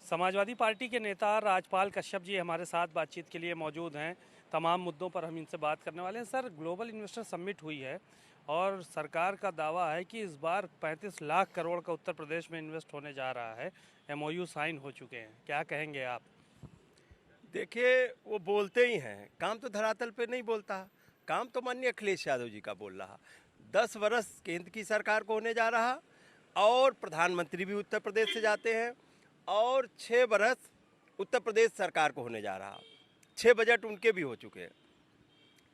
Samajwadi party के नेता राजपाल कश्यप जी हमारे साथ बातचीत के लिए मौजूद हैं। तमाम मुद्दों पर हम इनसे बात करने वाले हैं। सर, ग्लोबल इन्वेस्टर समिट हुई है और सरकार का दावा है कि इस बार 35 लाख करोड़ का उत्तर प्रदेश में इन्वेस्ट होने जा रहा है। एमओयू साइन हो चुके हैं, क्या कहेंगे आप? देखिए, वो बोलते ही हैं, काम तो धरातल पे नहीं बोलता। काम तो माननीय अखिलेश यादव जी का बोल रहा। 10 वर्ष केंद्र की सरकार को होने जा रहा और प्रधानमंत्री भी उत्तर प्रदेश से जाते हैं और 6 वर्ष उत्तर प्रदेश सरकार को होने जा रहा। 6 बजट उनके भी हो चुके हैं।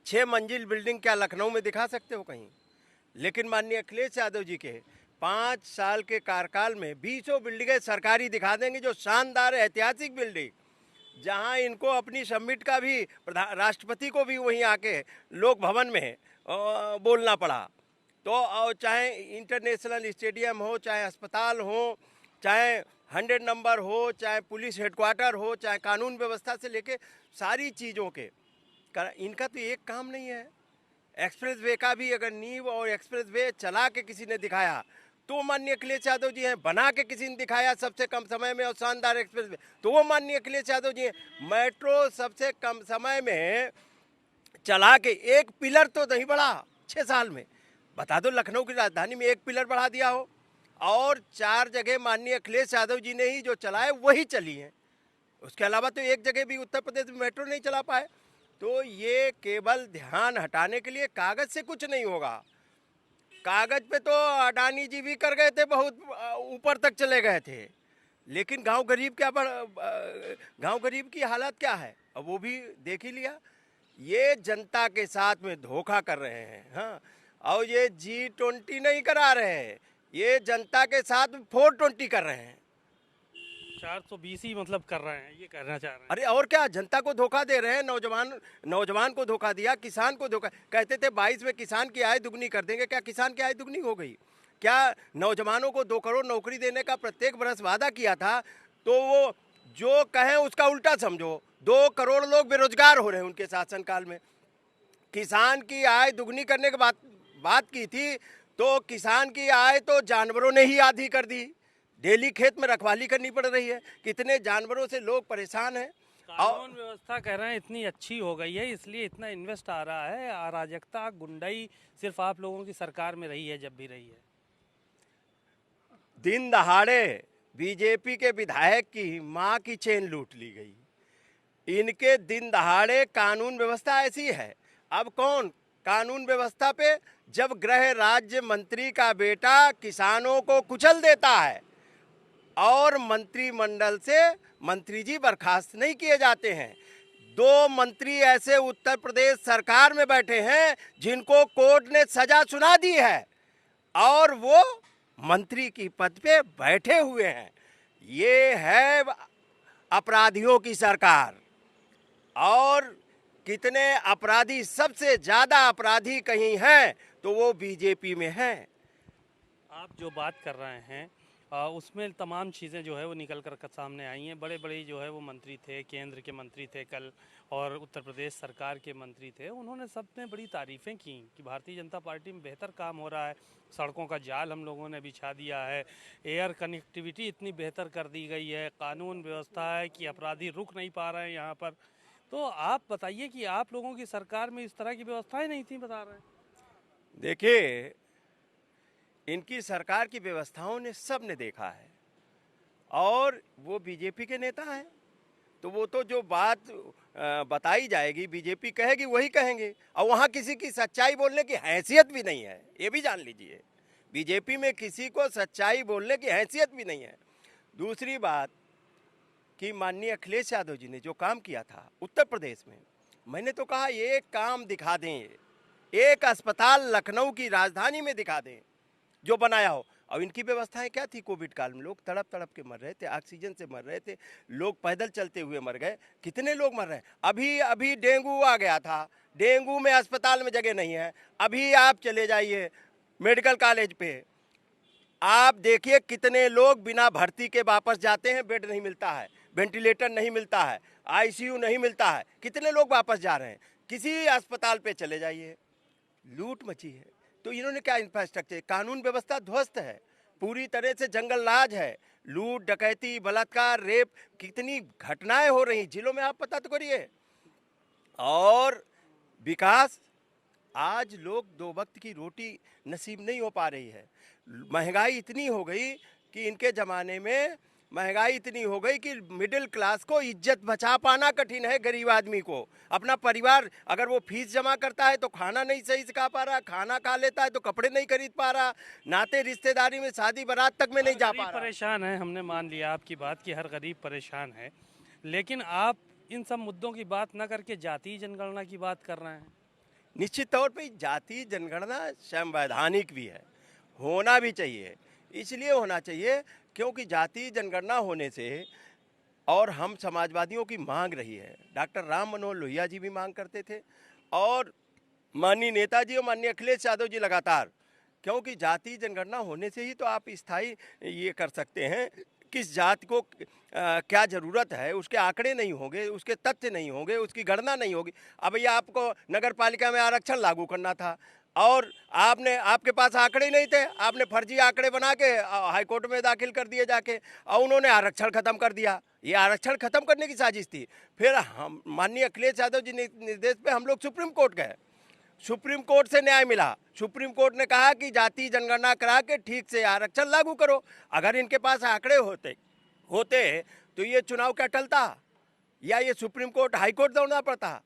6 मंजिल बिल्डिंग क्या लखनऊ में दिखा सकते हो कहीं? लेकिन माननीय अखिलेश यादव जी के 5 साल के कार्यकाल में 20 बिल्डिंगें सरकारी दिखा देंगे, जो शानदार ऐतिहासिक बिल्डिंग, जहां इनको अपनी समिट का भी राष्ट्रपति को भी वहीं आके लोक भवन में बोलना पड़ा। तो चाहे इंटरनेशनल स्टेडियम हो, चाहे अस्पताल हो, चाहे 100 नंबर हो, चाहे पुलिस हेडक्वार्टर हो, चाहे कानून व्यवस्था से लेके सारी चीज़ों के इनका तो एक काम नहीं है। एक्सप्रेस वे का भी अगर नींव और एक्सप्रेस वे चला के किसी ने दिखाया तो माननीय अखिलेश यादव जी हैं। बना के किसी ने दिखाया सबसे कम समय में और शानदार एक्सप्रेस वे, तो वो माननीय अखिलेश यादव जी हैं। मेट्रो सबसे कम समय में चला के एक पिलर तो नहीं बढ़ा 6 साल में। बता दो लखनऊ की राजधानी में एक पिलर बढ़ा दिया हो। और 4 जगह माननीय अखिलेश यादव जी ने ही जो चलाए वही चली हैं। उसके अलावा तो एक जगह भी उत्तर प्रदेश में मेट्रो नहीं चला पाए। तो ये केवल ध्यान हटाने के लिए, कागज से कुछ नहीं होगा। कागज पे तो अडानी जी भी कर गए थे, बहुत ऊपर तक चले गए थे, लेकिन गांव गरीब गांव गरीब की हालत क्या है अब वो भी देख ही लिया। ये जनता के साथ में धोखा कर रहे हैं। हाँ, और ये G20 नहीं करा रहे हैं, ये जनता के साथ 420 कर रहे हैं। 420 ही मतलब कर रहे हैं, ये कहना चाह रहे हैं? अरे और क्या, जनता को धोखा दे रहे हैं। नौजवान को धोखा दिया, किसान को धोखा। कहते थे 22 में किसान की आय दुगनी कर देंगे। क्या किसान की आय दुगनी हो गई? क्या नौजवानों को 2 करोड़ नौकरी देने का प्रत्येक वर्ष वादा किया था, तो वो जो कहें उसका उल्टा समझो। 2 करोड़ लोग बेरोजगार हो रहे हैं उनके शासनकाल में। किसान की आय दुगनी करने की बात की थी, तो किसान की आय तो जानवरों ने ही आधी कर दी। डेली खेत में रखवाली करनी पड़ रही है, कितने जानवरों से लोग परेशान हैं। कानून व्यवस्था कह रहे हैं इतनी अच्छी हो गई है, इसलिए इतना इन्वेस्ट आ रहा है। अराजकता, गुंडाई सिर्फ आप लोगों की सरकार में रही है, जब भी रही है। दिन दहाड़े बीजेपी के विधायक की मां की चेन लूट ली गई। इनके दिन दहाड़े कानून व्यवस्था ऐसी है। अब कौन कानून व्यवस्था पे, जब गृह राज्य मंत्री का बेटा किसानों को कुचल देता है और मंत्रिमंडल से मंत्री जी बर्खास्त नहीं किए जाते हैं। 2 मंत्री ऐसे उत्तर प्रदेश सरकार में बैठे हैं जिनको कोर्ट ने सजा सुना दी है और वो मंत्री की पद पे बैठे हुए हैं। ये है अपराधियों की सरकार। और कितने अपराधी, सबसे ज्यादा अपराधी कहीं हैं तो वो बीजेपी में हैं। आप जो बात कर रहे हैं उसमें तमाम चीज़ें जो है वो निकल कर सामने आई हैं। बड़े बड़े जो है वो मंत्री थे, केंद्र के मंत्री थे कल, और उत्तर प्रदेश सरकार के मंत्री थे। उन्होंने सबने बड़ी तारीफ़ें की कि भारतीय जनता पार्टी में बेहतर काम हो रहा है। सड़कों का जाल हम लोगों ने बिछा दिया है, एयर कनेक्टिविटी इतनी बेहतर कर दी गई है, कानून व्यवस्था है कि अपराधी रुक नहीं पा रहे हैं यहाँ पर। तो आप बताइए कि आप लोगों की सरकार में इस तरह की व्यवस्थाएं नहीं थी, बता रहे हैं। देखिए, इनकी सरकार की व्यवस्थाओं ने सब ने देखा है और वो बीजेपी के नेता हैं, तो वो तो जो बात बताई जाएगी, बीजेपी कहेगी वही कहेंगे। और वहाँ किसी की सच्चाई बोलने की हैसियत भी नहीं है, ये भी जान लीजिए। बीजेपी में किसी को सच्चाई बोलने की हैसियत भी नहीं है। दूसरी बात कि माननीय अखिलेश यादव जी ने जो काम किया था उत्तर प्रदेश में, मैंने तो कहा ये काम दिखा दें, एक अस्पताल लखनऊ की राजधानी में दिखा दें जो बनाया हो। और इनकी व्यवस्थाएं क्या थी? कोविड काल में लोग तड़प तड़प के मर रहे थे, ऑक्सीजन से मर रहे थे, लोग पैदल चलते हुए मर गए। कितने लोग मर रहे हैं। अभी डेंगू आ गया था, डेंगू में अस्पताल में जगह नहीं है। अभी आप चले जाइए मेडिकल कॉलेज पे, आप देखिए कितने लोग बिना भर्ती के वापस जाते हैं। बेड नहीं मिलता है, वेंटिलेटर नहीं मिलता है, आईसीयू नहीं मिलता है, कितने लोग वापस जा रहे हैं। किसी अस्पताल पे चले जाइए, लूट मची है। तो इन्होंने क्या इंफ्रास्ट्रक्चर, कानून व्यवस्था ध्वस्त है, पूरी तरह से जंगल राज है। लूट डकैती बलात्कार रेप कितनी घटनाएं हो रही जिलों में, आप पता तो करिए। और विकास, आज लोग दो वक्त की रोटी नसीब नहीं हो पा रही है। महंगाई इतनी हो गई कि इनके ज़माने में महंगाई इतनी हो गई कि मिडिल क्लास को इज्जत बचा पाना कठिन है। गरीब आदमी को अपना परिवार, अगर वो फीस जमा करता है तो खाना नहीं सही से खा पा रहा, खाना खा लेता है तो कपड़े नहीं खरीद पा रहा, नाते रिश्तेदारी में शादी बारात तक में नहीं जा पा रहा। परेशान है, हमने मान लिया आपकी बात कि हर गरीब परेशान है, लेकिन आप इन सब मुद्दों की बात न करके जातीय जनगणना की बात कर रहे हैं। निश्चित तौर पे जाति जनगणना संवैधानिक भी है, होना भी चाहिए। इसलिए होना चाहिए क्योंकि जाति जनगणना होने से, और हम समाजवादियों की मांग रही है, डॉक्टर राम मनोहर लोहिया जी भी मांग करते थे, और माननीय नेताजी और माननीय अखिलेश यादव जी लगातार, क्योंकि जाति जनगणना होने से ही तो आप स्थायी ये कर सकते हैं किस जाति को क्या ज़रूरत है, उसके आंकड़े नहीं होंगे, उसके तथ्य नहीं होंगे, उसकी गणना नहीं होगी। अब भैया आपको नगर पालिका में आरक्षण लागू करना था और आपके पास आंकड़े नहीं थे, आपने फर्जी आंकड़े बना के हाईकोर्ट में दाखिल कर दिए जाके, और उन्होंने आरक्षण खत्म कर दिया। ये आरक्षण खत्म करने की साजिश थी। फिर हम माननीय अखिलेश यादव जी निर्देश पे हम लोग सुप्रीम कोर्ट गए, सुप्रीम कोर्ट से न्याय मिला। सुप्रीम कोर्ट ने कहा कि जाति जनगणना करा के ठीक से आरक्षण लागू करो। अगर इनके पास आंकड़े होते तो ये चुनाव क्या टलता, या ये सुप्रीम कोर्ट हाई कोर्ट दौड़ना पड़ता।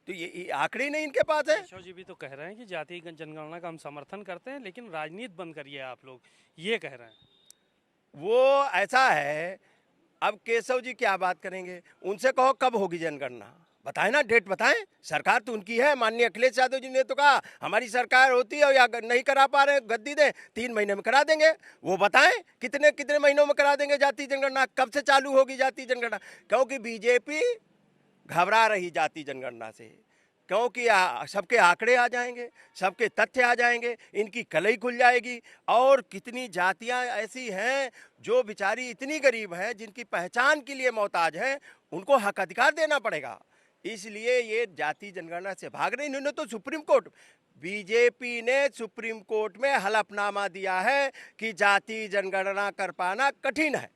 तो ये आंकड़े नहीं इनके पास है। केशव जी भी तो कह रहे हैं कि जातीय जनगणना का हम समर्थन करते हैं, लेकिन राजनीति बंद करिए, आप लोग ये कह रहे हैं। वो ऐसा है, अब केशव जी क्या बात करेंगे, उनसे कहो कब होगी जनगणना, बताएं ना, डेट बताएं। सरकार तो उनकी है, माननीय अखिलेश यादव जी ने तो कहा हमारी सरकार होती है या नहीं करा पा रहे गद्दी दें, 3 महीने में करा देंगे। वो बताएं कितने कितने महीनों में करा देंगे जाति जनगणना, कब से चालू होगी जाति जनगणना। क्योंकि बीजेपी घबरा रही जाति जनगणना से, क्योंकि सबके आंकड़े आ जाएंगे, सबके तथ्य आ जाएंगे, इनकी कलई खुल जाएगी। और कितनी जातियां ऐसी हैं जो बेचारी इतनी गरीब हैं, जिनकी पहचान के लिए मोहताज है, उनको हक अधिकार देना पड़ेगा। इसलिए ये जाति जनगणना से भाग रही। इन्होंने तो सुप्रीम कोर्ट, बीजेपी ने सुप्रीम कोर्ट में हलफनामा दिया है कि जाति जनगणना कर पाना कठिन है।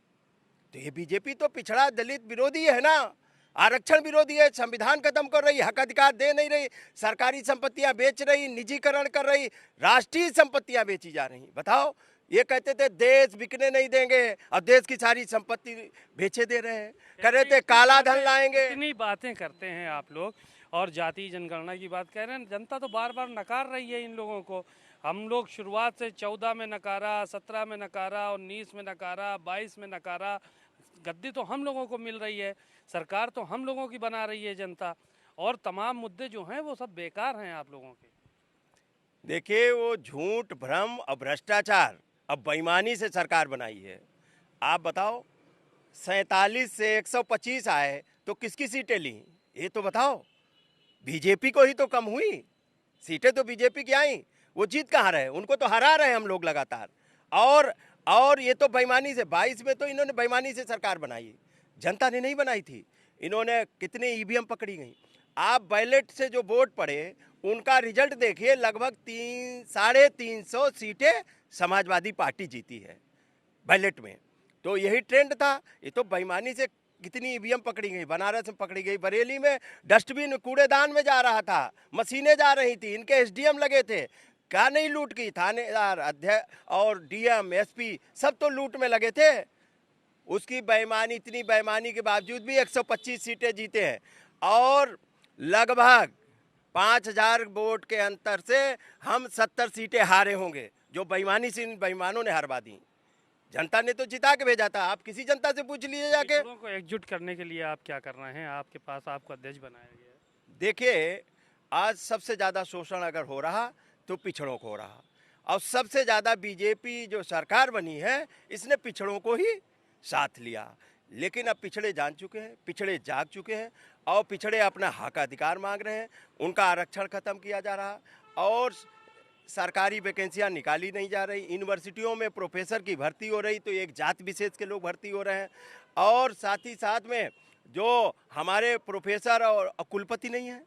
तो ये बीजेपी तो पिछड़ा दलित विरोधी है ना, आरक्षण विरोधी है, संविधान खत्म कर रही, हक अधिकार दे नहीं रही, सरकारी संपत्तियां बेच रही, निजीकरण कर रही, राष्ट्रीय संपत्तियां बेची जा रही। बताओ, ये कहते थे देश बिकने नहीं देंगे, और देश की सारी संपत्ति बेचे दे रहे हैं, कह रहे थे काला धन लाएंगे। इतनी बातें करते हैं आप लोग और जातीय जनगणना की बात कह रहे हैं। जनता तो बार बार नकार रही है इन लोगों को। हम लोग शुरुआत से 14 में नकारा, 17 में नकारा, 19 में नकारा, 22 में नकारा। गद्दी तो हम लोगों को मिल रही है, सरकार तो हम लोगों की बना रही है जनता, और तमाम मुद्दे जो हैं वो सब बेकार हैं आप लोगों के। देखिए, वो झूठ भ्रम और भ्रष्टाचार अब बेईमानी से सरकार बनाई है। आप बताओ, 47 से 125 आए तो किसकी सीटें ली, ये तो बताओ। बीजेपी को ही तो कम हुई सीटें, तो बीजेपी की आई, वो जीत कहाँ रहे, उनको तो हरा रहे हम लोग लगातार। और ये तो बेईमानी से, 22 में तो इन्होंने बेईमानी से सरकार बनाई, जनता ने नहीं बनाई थी। इन्होंने कितने ईवीएम पकड़ी गई। आप बैलेट से जो वोट पड़े उनका रिजल्ट देखिए, लगभग 350 सीटें समाजवादी पार्टी जीती है बैलेट में। तो यही ट्रेंड था। ये तो बेईमानी से कितनी ईवीएम पकड़ी गई, बनारस में पकड़ी गई, बरेली में डस्टबिन कूड़ेदान में जा रहा था, मशीनें जा रही थी, इनके एसडीएम लगे थे, क्या नहीं लूट की, थानेदार अध्यक्ष और डीएम एसपी सब तो लूट में लगे थे। उसकी बेईमानी, इतनी बेईमानी के बावजूद भी 125 सीटें जीते हैं, और लगभग 5000 वोट के अंतर से हम 70 सीटें हारे होंगे, जो बेईमानी से इन बेईमानों ने हरवा दी। जनता ने तो जिता के भेजा था, आप किसी जनता से पूछ लीजिए जाके। लोगों को एकजुट करने के लिए आप क्या कर रहे हैं, आपके पास आपको अध्यक्ष बनाया गया है। देखिए, आज सबसे ज़्यादा शोषण अगर हो रहा तो पिछड़ों को हो रहा, और सबसे ज़्यादा बीजेपी जो सरकार बनी है इसने पिछड़ों को ही साथ लिया। लेकिन अब पिछड़े जान चुके हैं, पिछड़े जाग चुके हैं, और पिछड़े अपना हक अधिकार मांग रहे हैं। उनका आरक्षण खत्म किया जा रहा, और सरकारी वैकेंसियां निकाली नहीं जा रही। यूनिवर्सिटियों में प्रोफेसर की भर्ती हो रही तो एक जात विशेष के लोग भर्ती हो रहे हैं, और साथ ही साथ में जो हमारे प्रोफेसर और कुलपति नहीं है।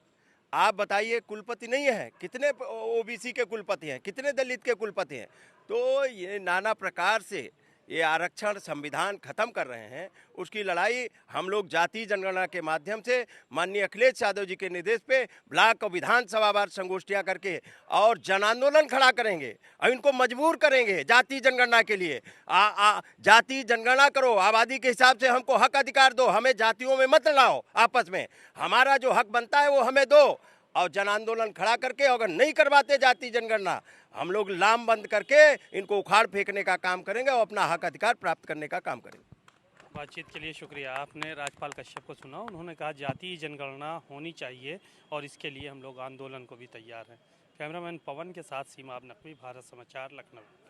आप बताइए, कुलपति नहीं है, कितने ओबीसी के कुलपति हैं, कितने दलित के कुलपति हैं। तो ये नाना प्रकार से ये आरक्षण संविधान खत्म कर रहे हैं, उसकी लड़ाई हम लोग जाति जनगणना के माध्यम से माननीय अखिलेश यादव जी के निर्देश पे ब्लॉक और विधानसभा वार संगोष्ठियां करके और जन आंदोलन खड़ा करेंगे और इनको मजबूर करेंगे जाति जनगणना के लिए। जाति जनगणना करो, आबादी के हिसाब से हमको हक अधिकार दो, हमें जातियों में मत लड़ाओ आपस में, हमारा जो हक बनता है वो हमें दो। और जन आंदोलन खड़ा करके अगर नहीं करवाते जाति जनगणना, हम लोग लाम बंद करके इनको उखाड़ फेंकने का काम करेंगे और अपना हक अधिकार प्राप्त करने का काम करेंगे। बातचीत के लिए शुक्रिया। आपने राजपाल कश्यप को सुना, उन्होंने कहा जाति जनगणना होनी चाहिए और इसके लिए हम लोग आंदोलन को भी तैयार हैं। कैमरामैन पवन के साथ सीमा नकवी, भारत समाचार, लखनऊ।